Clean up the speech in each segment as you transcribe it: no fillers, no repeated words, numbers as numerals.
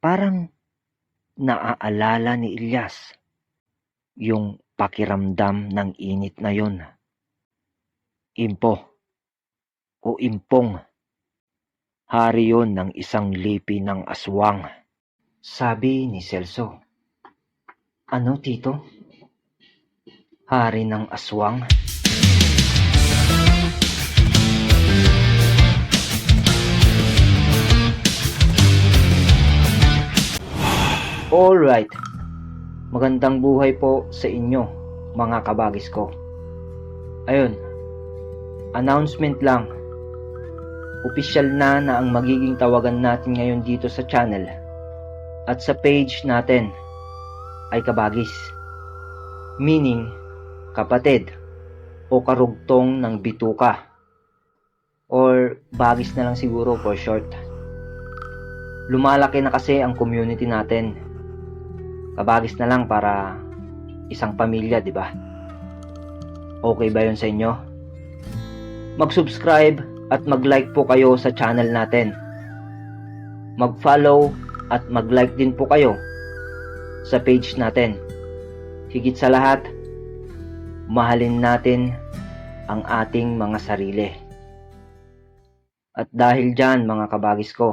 Parang naaalala ni Ilyas yung pakiramdam ng init na yun. Impo o impong, hari yun ng isang lipi ng aswang. Sabi ni Celso. Ano, tito? Hari ng aswang? Alright, magandang buhay po sa inyo mga kabagis ko. Ayun, announcement lang. Opisyal na ang magiging tawagan natin ngayon dito sa channel at sa page natin ay kabagis. Meaning, kapatid o karugtong ng bituka. Or bagis na lang siguro for short. Lumalaki na kasi ang community natin. Kabagis na lang para isang pamilya, di ba? Okay ba yun sa inyo? Mag-subscribe at mag-like po kayo sa channel natin. Mag-follow at mag-like din po kayo sa page natin. Higit sa lahat, mahalin natin ang ating mga sarili. At dahil dyan mga kabagis ko,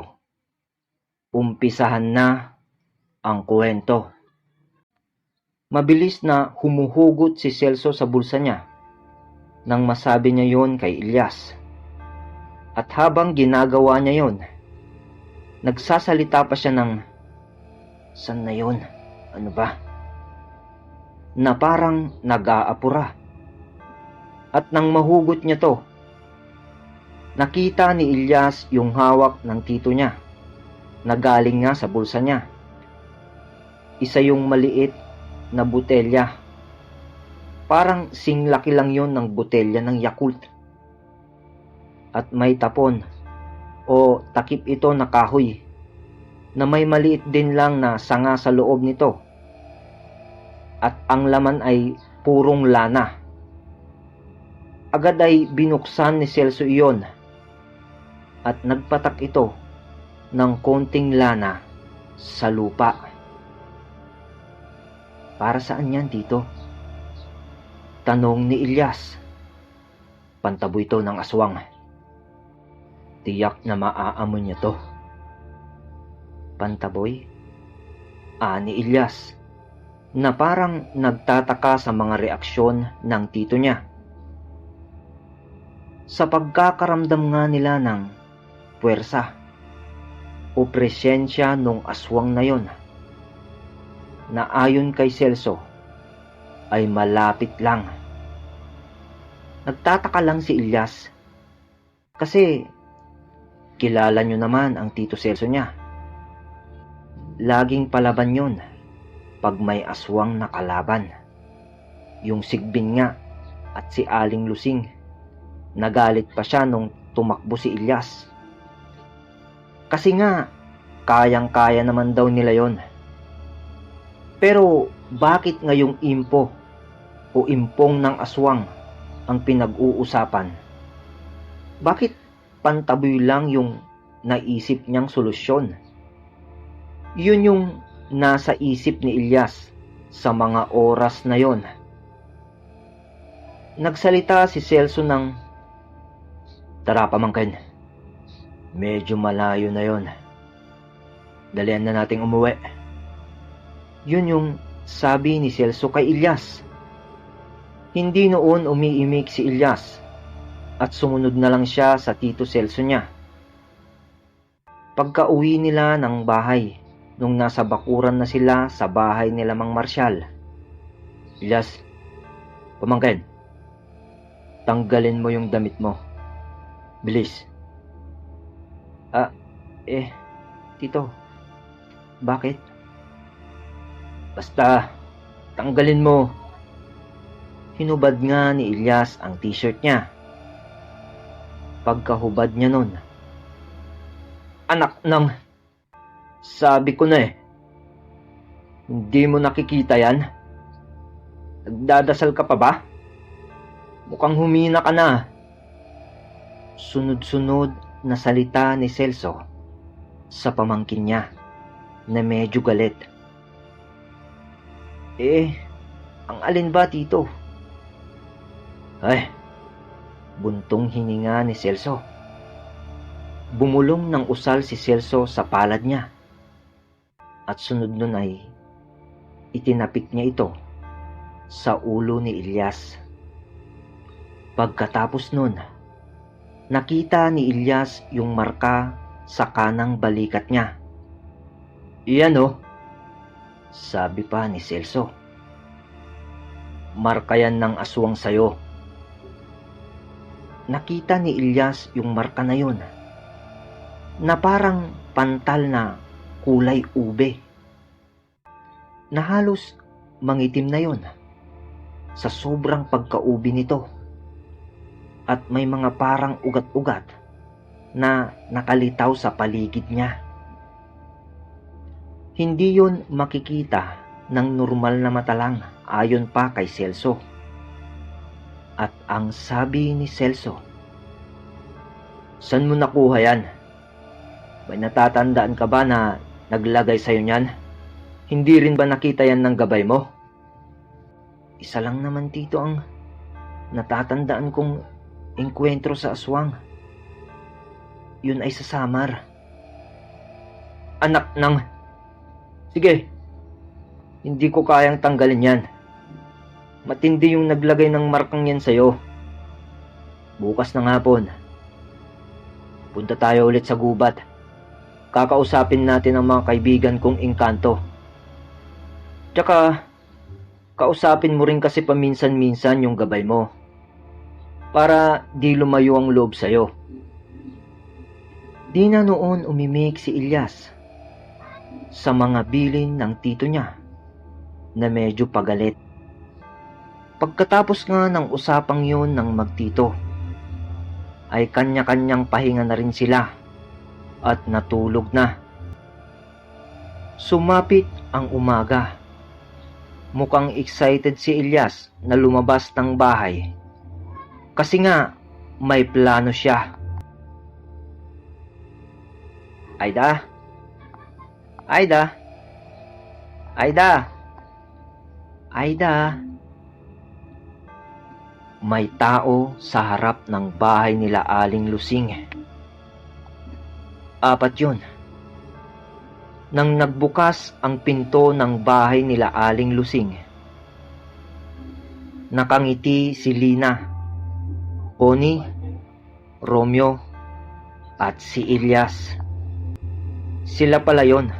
umpisahan na ang kwento. Mabilis na humuhugot si Celso sa bulsa niya nang masabi niya yon kay Ilyas. At habang ginagawa niya yon, nagsasalita pa siya ng, "San na yon? Ano ba?" Na parang nag-aapura. At nang mahugot niya to, nakita ni Ilyas yung hawak ng tito niya na galing nga sa bulsa niya. Isa yung maliit na botelya. Parang singlaki lang yon ng botelya ng Yakult. At may tapon o takip ito na kahoy na may maliit din lang na sanga sa loob nito. At ang laman ay purong lana. Agad ay binuksan ni Celso iyon at nagpatak ito ng konting lana sa lupa. Para saan yan, tito? Tanong ni Ilyas. Pantabo ito ng aswang. Tiyak na maaamon niya to. Pantaboy? Ani Ilyas, na parang nagtataka sa mga reaksyon ng tito niya. Sa pagkakaramdam nga nila ng puwersa o presensya nung aswang na yon, na ayon kay Celso ay malapit lang. Nagtataka lang si Ilyas kasi kilala nyo naman ang tito Celso niya. Laging palaban yun pag may aswang na kalaban. Yung Sigbin nga at si Aling Lusing. Nagalit pa siya nung tumakbo si Ilyas. Kasi nga, kayang-kaya naman daw nila yon. Pero bakit ngayong impo o impong ng aswang ang pinag-uusapan? Bakit pantaboy lang yung naisip niyang solusyon? Yun yung nasa isip ni Ilyas sa mga oras na yon. Nagsalita si Celso ng, "Tara pamangkin, medyo malayo na yon. Dalian na nating umuwi." Yun yung sabi ni Celso kay Ilyas. Hindi noon umiimik si Ilyas at sumunod na lang siya sa tito Celso niya. Pagka-uwi nila ng bahay, nung nasa bakuran na sila sa bahay nila Mang Marsyal, Ilyas, pamangkin, tanggalin mo yung damit mo. Bilis. Tito, bakit? Basta, tanggalin mo. Hinubad nga ni Ilyas ang t-shirt niya. Pagkahubad niya nun, "Anak ng, sabi ko na hindi mo nakikita yan? Nagdadasal ka pa ba? Mukhang humina ka na." Sunod-sunod na salita ni Celso sa pamangkin niya. na medyo galit. Ang alin ba, Tito? Ay, buntong hininga ni Celso. Bumulong ng usal si Celso sa palad niya. At sunod nun ay itinapik niya ito sa ulo ni Ilyas. Pagkatapos nun, nakita ni Ilyas yung marka sa kanang balikat niya. Iyan oh, sabi pa ni Celso. Marka yan ng aswang sayo. Nakita ni Ilyas yung marka na yun, na parang pantal na kulay ube, na halos mangitim na yun sa sobrang pagkaubi nito, at may mga parang ugat-ugat na nakalitaw sa paligid niya. Hindi yun makikita ng normal na mata lang, ayon pa kay Celso. At ang sabi ni Celso, "Saan mo nakuha yan? May natatandaan ka ba na naglagay sa'yo niyan? Hindi rin ba nakita yan ng gabay mo?" Isa lang naman, Tito, ang natatandaan kong engkwentro sa aswang. Yun ay sa Samar. Anak ng... Sige, hindi ko kayang tanggalin yan. Matindi yung naglagay ng markang yan sa'yo. Bukas ng hapon, punta tayo ulit sa gubat. Kakausapin natin ang mga kaibigan kong engkanto. Tsaka, kausapin mo rin kasi paminsan-minsan yung gabay mo, para di lumayo ang loob sa'yo. Di na noon umimik si Ilyas sa mga bilin ng tito niya na medyo pagalit. Pagkatapos nga ng usapang yun ng magtito, ay kanya-kanyang pahinga na rin sila at natulog na. Sumapit ang umaga. Mukhang excited si Ilyas na lumabas ng bahay, kasi nga may plano siya. Aida? Aida? Aida? Aida? May tao sa harap ng bahay nila Aling Lusing. 4 yun. Nang nagbukas ang pinto ng bahay nila Aling Lusing, nakangiti si Lina, Bonnie, Romeo, at si Ilyas. Sila pala yon.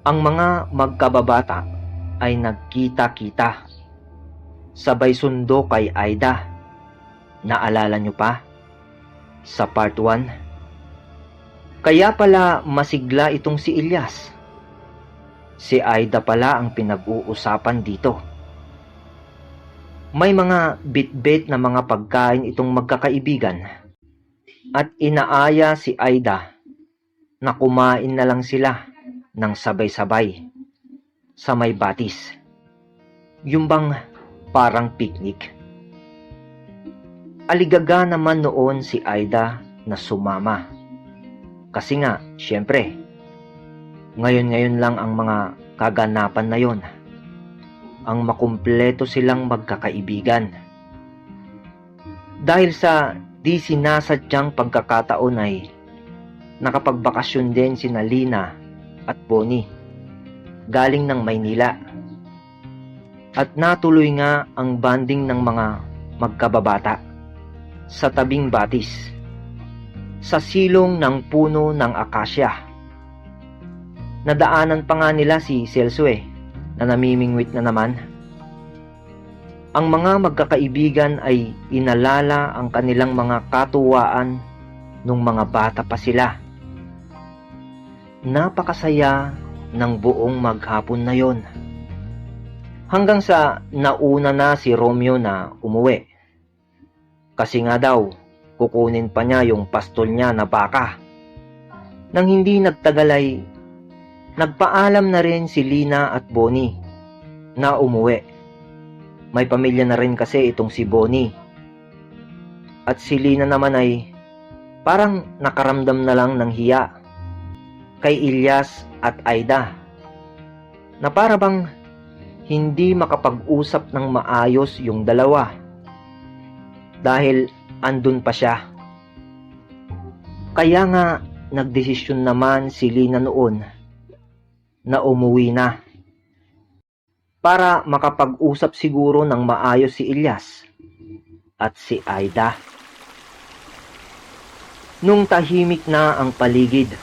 Ang mga magkababata ay nagkita-kita, sabay sundo kay Aida. Naalala nyo pa? Sa part 1? Kaya pala masigla itong si Ilyas. Si Aida pala ang pinag-uusapan dito. May mga bit-bit na mga pagkain itong magkakaibigan, at inaaya si Aida na kumain na lang sila ng sabay-sabay sa may batis. Yung bang parang picnic. Aligaga naman noon si Aida na sumama. Kasi nga, syempre, ngayon lang ang mga kaganapan na yon, ang makumpleto silang magkakaibigan. Dahil sa di sinasadyang pagkakataon ay nakapagbakasyon din si Lina at Bonnie galing ng Maynila. At natuloy nga ang banding ng mga magkababata sa tabing batis, sa silong ng puno ng akasya. Nadaanan pa nga nila si Celso na namimingwit na naman. Ang mga magkakaibigan ay inalala ang kanilang mga katuwaan nung mga bata pa sila. Napakasaya ng buong maghapon na yon. Hanggang sa nauna na si Romeo na umuwi. Kasi nga daw, kukunin pa niya yung pastol niya na baka. Nang hindi nagtagal ay nagpaalam na rin si Lina at Bonnie na umuwi. May pamilya na rin kasi itong si Bonnie. At si Lina naman ay parang nakaramdam na lang ng hiya kay Ilyas at Aida na para bang hindi makapag-usap ng maayos yung dalawa dahil andun pa siya. Kaya nga nagdesisyon naman si Lina noon na umuwi na para makapag-usap siguro ng maayos si Ilyas at si Aida. Nung tahimik na ang paligid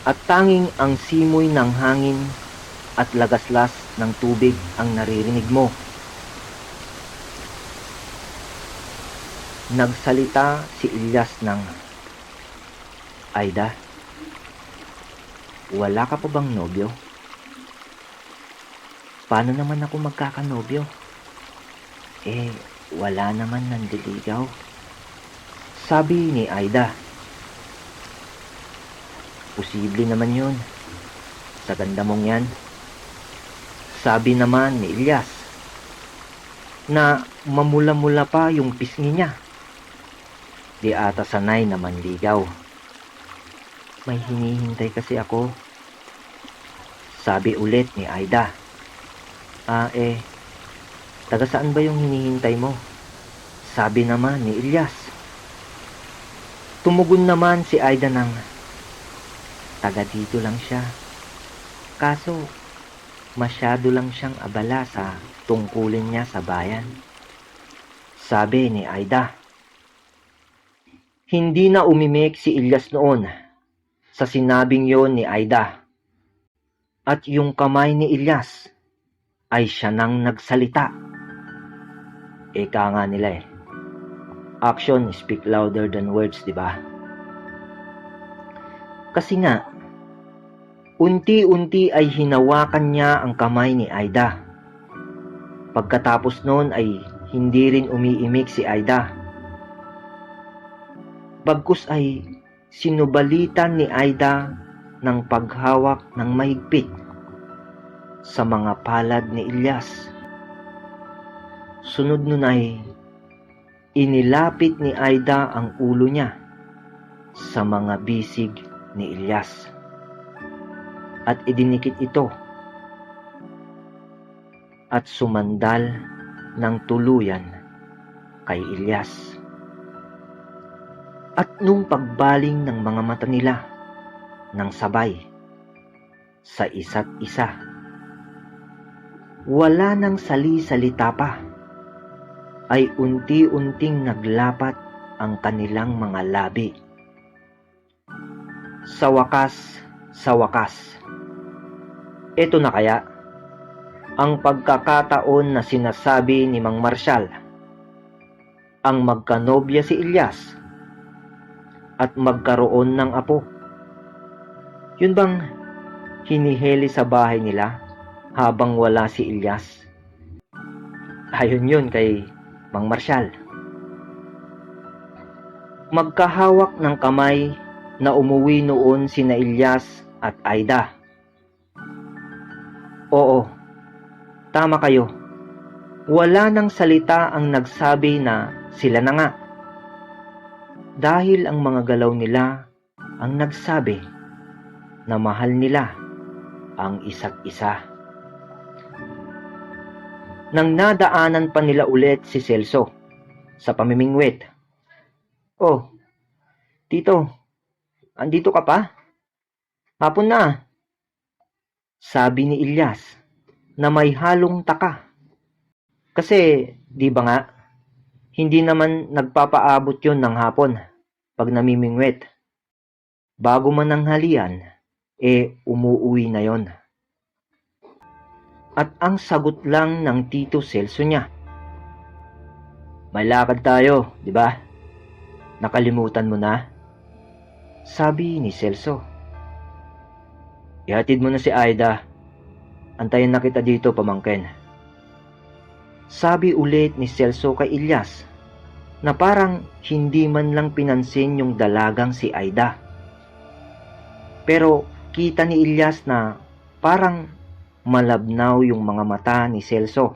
at tanging ang simoy ng hangin at lagaslas ng tubig ang naririnig mo, nagsalita si Ilyas ng, "Aida, wala ka pa bang nobyo? Paano naman ako magkakanobyo? Wala naman nandiligaw." Sabi ni Aida. "Posible naman yun. Sa ganda mong yan." Sabi naman ni Ilyas na mamula-mula pa yung pisngi niya. Di ata sanay na manligaw. "May hinihintay kasi ako." Sabi ulit ni Aida. Taga saan ba yung hinihintay mo?" Sabi naman ni Ilyas. Tumugon naman si Aida ng, "Taga dito lang siya. Kaso, masyado lang siyang abala sa tungkulin niya sa bayan." Sabi ni Aida. Hindi na umimik si Ilyas noon sa sinabing yon ni Aida. At yung kamay ni Ilyas ay siya nang nagsalita. Ika nga nila action speak louder than words, di ba? Kasi nga, unti-unti ay hinawakan niya ang kamay ni Aida. Pagkatapos noon ay hindi rin umiimik si Aida. Bagkus ay sinubalitan ni Aida ng paghawak ng mahigpit sa mga palad ni Ilyas. Sunod nun ay inilapit ni Aida ang ulo niya sa mga bisig ni Ilyas at idinikit ito at sumandal ng tuluyan kay Ilyas. At nung pagbaling ng mga mata nila ng sabay sa isa't isa, wala nang sali-salita pa, ay unti-unting naglapat ang kanilang mga labi. Sa wakas, ito na kaya ang pagkakataon na sinasabi ni Mang Marcial, ang magkanobya si Ilyas at magkaroon ng apo. Yun bang hiniheli sa bahay nila habang wala si Ilyas? Ayon yun kay Mang Marcial. Magkahawak ng kamay na umuwi noon sina Ilyas at Aida. Oo, tama kayo. Wala nang salita ang nagsabi na sila na nga. Dahil ang mga galaw nila ang nagsabi na mahal nila ang isa't isa. Nang nadaanan pa nila ulit si Celso sa pamimingwit. "Oh, Tito, andito ka pa? Hapon na." Sabi ni Ilyas na may halong taka. Kasi, di ba nga, hindi naman nagpapaabot yon ng hapon pag namimingwit. Bago man ang halian, umuuwi na yon. At ang sagot lang ng Tito Celso niya, "May lakad tayo, di ba? Nakalimutan mo na?" Sabi ni Celso. "Ihatid mo na si Aida. Antayin na kita dito, pamangkin." Sabi ulit ni Celso kay Ilyas na parang hindi man lang pinansin yung dalagang si Aida. Pero kita ni Ilyas na parang malabnaw yung mga mata ni Celso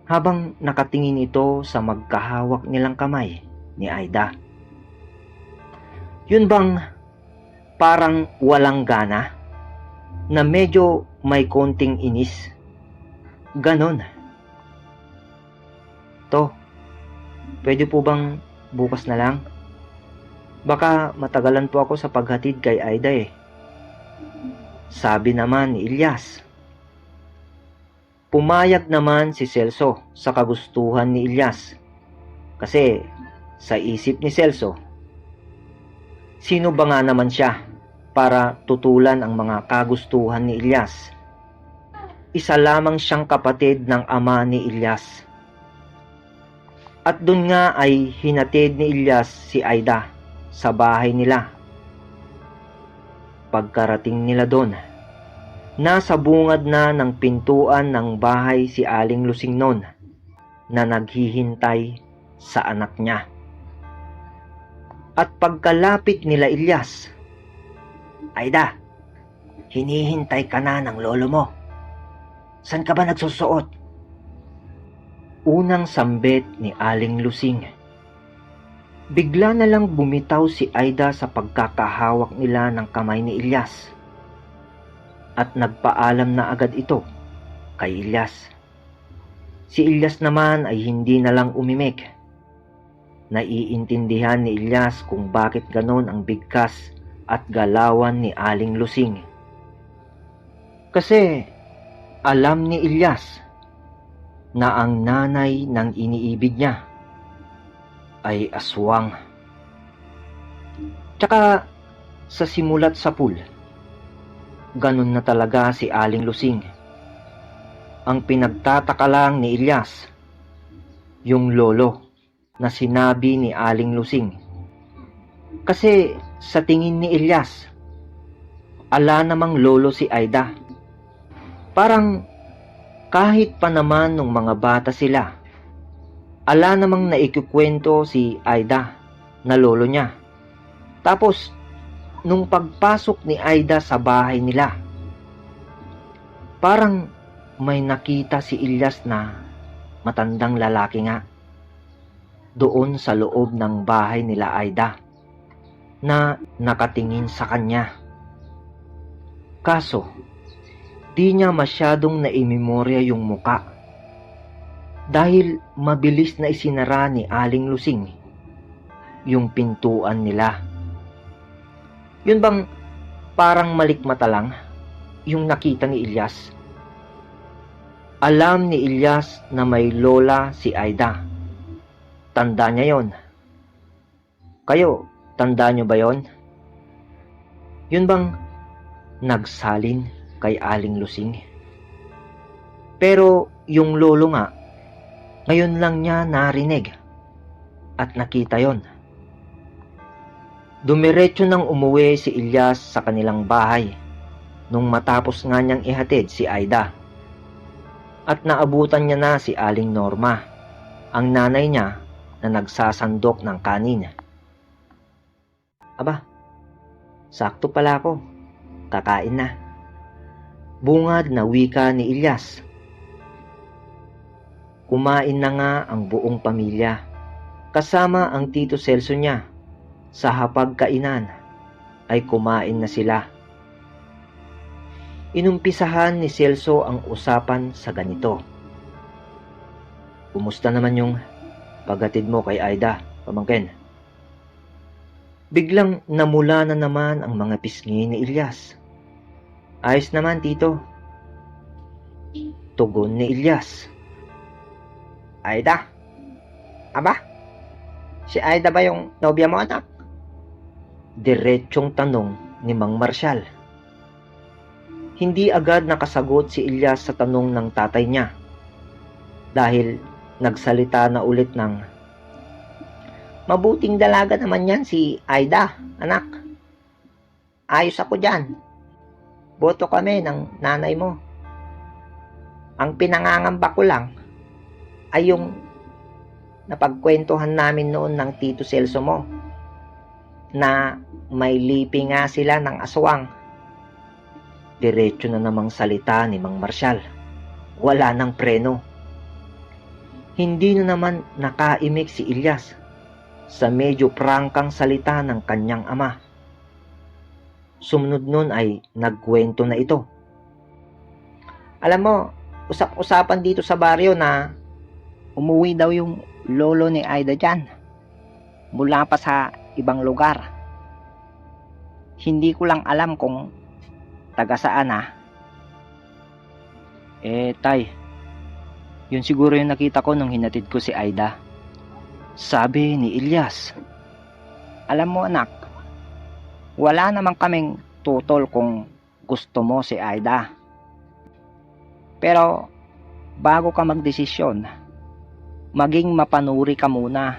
habang nakatingin ito sa magkahawak nilang kamay ni Aida. Yun bang parang walang gana na medyo may konting inis. Ganon. To, pwede po bang bukas na lang? Baka matagalan po ako sa paghatid kay Aida eh. Sabi naman ni Ilyas. Pumayag naman si Celso sa kagustuhan ni Ilyas. Kasi sa isip ni Celso, sino ba nga naman siya para tutulan ang mga kagustuhan ni Ilyas? Isa lamang siyang kapatid ng ama ni Ilyas. At dun nga ay hinatid ni Ilyas si Aida sa bahay nila. Pagkarating nila doon, nasa bungad na ng pintuan ng bahay si Aling Lusing noon na naghihintay sa anak niya. At pagkalapit nila Ilyas, Aida, hinihintay ka na ng lolo mo. San ka ba nagsusuot? Unang sambit ni Aling Lusing. Bigla na lang bumitaw si Aida sa pagkakahawak nila ng kamay ni Ilyas. At nagpaalam na agad ito kay Ilyas. Si Ilyas naman ay hindi na lang umimik. Naiintindihan ni Ilyas kung bakit ganon ang bigkas at galawan ni Aling Lusing. Kasi alam ni Ilyas na ang nanay ng iniibig niya ay aswang. Tsaka sa simulat sa pool, ganun na talaga si Aling Lusing. Ang pinagtataka lang ni Ilyas, yung lolo na sinabi ni Aling Lusing. Kasi sa tingin ni Ilyas, ala namang lolo si Aida. Parang kahit pa naman nung mga bata sila, ala namang naikikwento si Aida na lolo niya. Tapos, nung pagpasok ni Aida sa bahay nila, parang may nakita si Ilyas na matandang lalaki nga doon sa loob ng bahay nila Aida na nakatingin sa kanya. Kaso, di niya masyadong naimemorya yung muka dahil mabilis na isinara ni Aling Lusing yung pintuan nila. Yun bang parang malikmata lang yung nakita ni Ilyas? Alam ni Ilyas na may lola si Aida. Tanda niya yon. Kayo, tanda niyo ba yon? Yun bang nagsalin kay Aling Lusing? Pero yung lolo nga, ngayon lang niya narinig at nakita yon. Dumiretso nang umuwi si Ilyas sa kanilang bahay nung matapos nga niyang ihatid si Aida. At naabutan niya na si Aling Norma, ang nanay niya na nagsasandok ng kanin. Aba, sakto pala ako. Kakain na. Bungad na wika ni Ilyas. Kumain na nga ang buong pamilya, kasama ang Tito Celso niya. Sa hapagkainan ay kumain na sila. Inumpisahan ni Celso ang usapan sa ganito. Kumusta naman yung paghatid mo kay Aida, pamangkin? Biglang namula na naman ang mga pisngi ni Ilyas. Ayos naman, Tito. Tugon ni Ilyas. Aida? Aba? Si Aida ba yung nobya mo, anak? Diretsyong tanong ni Mang Marcial. Hindi agad nakasagot si Ilyas sa tanong ng tatay niya dahil nagsalita na ulit ng, mabuting dalaga naman yan si Aida, anak. Ayos ako dyan. Boto kami ng nanay mo. Ang pinangangamba ko lang ay yung napagkwentuhan namin noon ng Tito Celso mo na may lipi nga sila ng aswang. Diretso na namang salita ni Mang Marcial. Wala nang preno. Hindi na naman nakaimik si Ilyas sa medyo prangkang salita ng kanyang ama. Sumunod nun ay nagkwento na ito Alam mo, usap-usapan dito sa baryo na umuwi daw yung lolo ni Aida dyan. Mula pa sa ibang lugar. Hindi ko lang alam kung taga saan Tay, yun siguro yung nakita ko nung hinatid ko si Aida. Sabi ni Ilyas. Alam mo anak, wala naman kaming tutol kung gusto mo si Aida. Pero bago ka magdesisyon, maging mapanuri ka muna.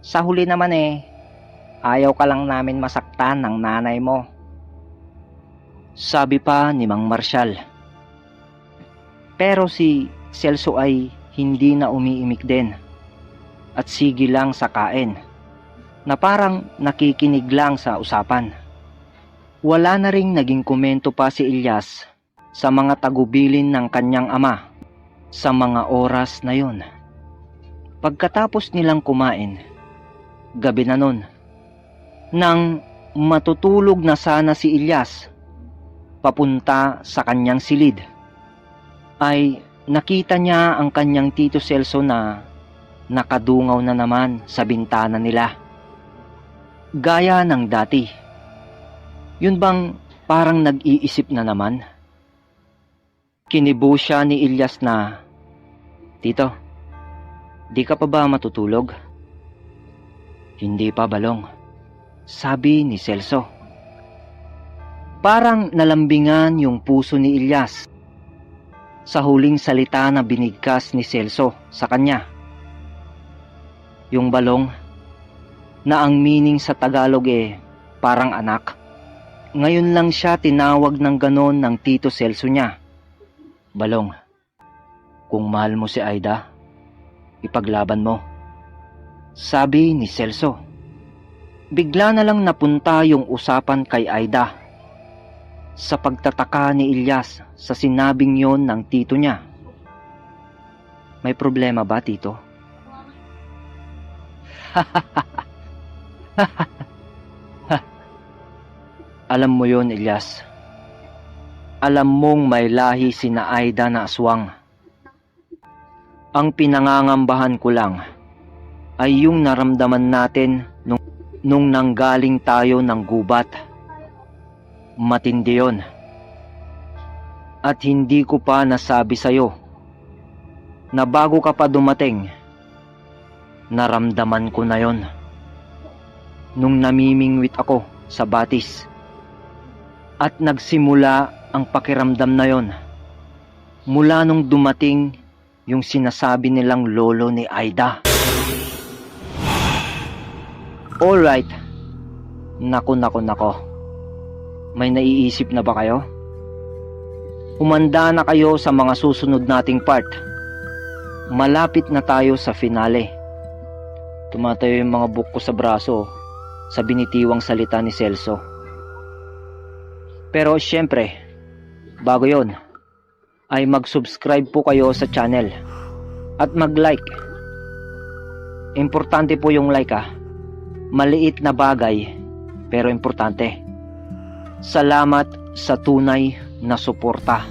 Sa huli naman ayaw ka lang namin masaktan ng nanay mo. Sabi pa ni Mang Marshal. Pero si Celso ay hindi na umiimik din at sige lang sa kain na parang nakikinig lang sa usapan. Wala na ring naging komento pa si Ilyas sa mga tagubilin ng kanyang ama sa mga oras na yon. Pagkatapos nilang kumain, gabi na nun, nang matutulog na sana si Ilyas papunta sa kanyang silid, ay nakita niya ang kanyang Tito Celso na nakadungaw na naman sa bintana nila. Gaya ng dati. Yun bang parang nag-iisip na naman? Kinibo siya ni Ilyas na, "Tito, di ka pa ba matutulog?" "Hindi pa, Balong," sabi ni Celso. Parang nalambingan yung puso ni Ilyas sa huling salita na binigkas ni Celso sa kanya. Yung Balong, na ang meaning sa Tagalog parang anak. Ngayon lang siya tinawag ng ganon ng Tito Celso niya. "Balong, kung mahal mo si Aida, ipaglaban mo," sabi ni Celso. Bigla na lang napunta yung usapan kay Aida. Sa pagtataka ni Ilyas sa sinabing yon ng tito niya. "May problema ba, Tito?" Alam mo yon, Ilyas. Alam mong may lahi sina Aida na aswang. Ang pinangangambahan ko lang ay yung naramdaman natin nung nanggaling tayo ng gubat. Matindi yun. At hindi ko pa nasabi sa'yo na bago ka pa dumating, naramdaman ko na yon. Nung namimingwit ako sa batis. At nagsimula ang pakiramdam na yon mula nung dumating yung sinasabi nilang lolo ni Aida. Alright. Nako. May naiisip na ba kayo? Humanda na kayo sa mga susunod nating part. Malapit na tayo sa finale. Tumatayo yung mga buhok ko sa braso sa binitiwang salita ni Celso. Pero syempre, bago yon, ay mag-subscribe po kayo sa channel at mag-like. Importante po yung like Maliit na bagay pero importante. Salamat sa tunay na suporta.